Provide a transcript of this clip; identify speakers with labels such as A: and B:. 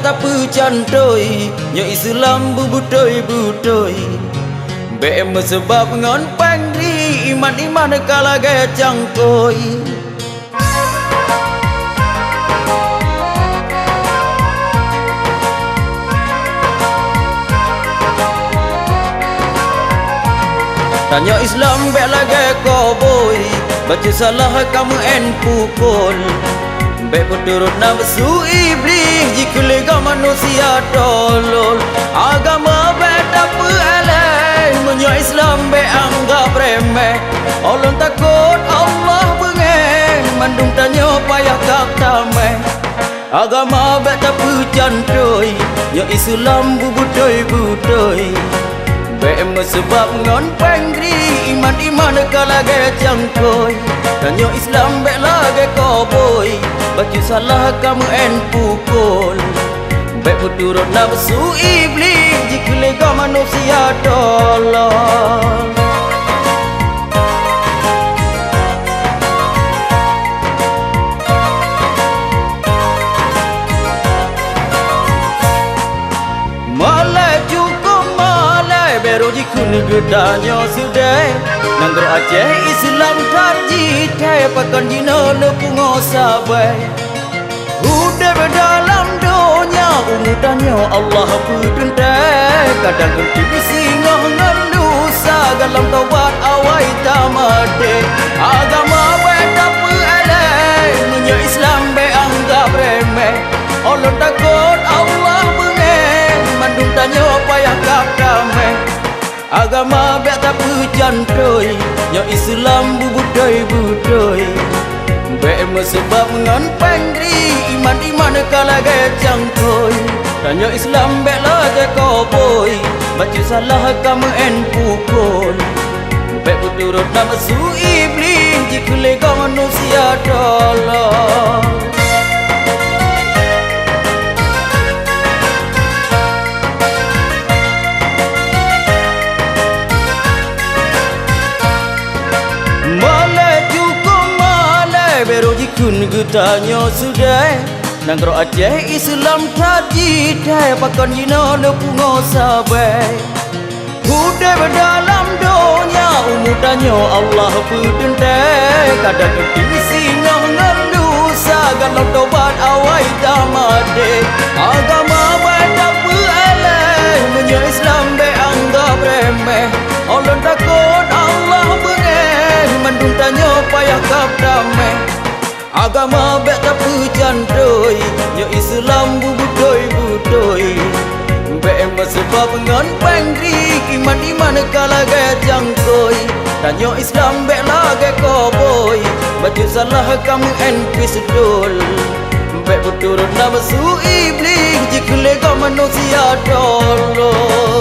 A: tak percantoi Nya Islam bubutoi-butoi Be sebab ngon pangri iman-iman kala ge cangkoi Tanya Islam be lagi koboi baca salah kamu en pukul be turut nafsu iblis jika lega manusia tolol agama be tak pelai menyo Islam be anggap remeh Allah takut Allah bengeng mandung tanya payah kak tameh agama be tak percantoi ya Islam bubutoi-butoi Be sebab ngon pangri iman-iman kala ge cangkoi Tanya Islam be lagi koboi baca salah kamu en pukul Be turut nafsu iblis jika lega manusia tolong Beru jikun gedanya sudah Nanggro Aceh Islam tarji Tay pakan jina lepungo sabai Udah berdalam dunia Umutannya Allah berdendai Kadang kerti singoh ngelusa Galam taubat awai tamade Agama baik tak pelai Menyo Islam baik anggap remeh Allah takut Allah bengeng Mandung tanya payah kap damai Agama biak tak percantoi Nya Islam bubutoi-butoi Biak sebab ngan pangri Iman-iman kala ge cangkoi Tanya Islam biak lagi koboi baca salah kamu en pukul Biak turut nafsu iblis jika lega manusia tolong Beru jikun getanya sudah Nanggro Aceh Islam tarji Tay pakan jina lepungo sabai Udah berdalam dunia Umutannya Allah berdendai Kadang kerti singoh ngelusa Galau taubat awai tamade Agama baik tak pelai Menyo Islam baik anggap remeh Allah takut Allah bengeng Mandung tanya payah kap damai Agama baik tak percantoi Ya Islam bubutoi-butoi Baik sebab ngan pangri Iman-iman kala ge cangkoi Tanya Islam baik lagi koboi baca salah kamu en pistol Baik berturut nafsu iblis jika lega manusia tolong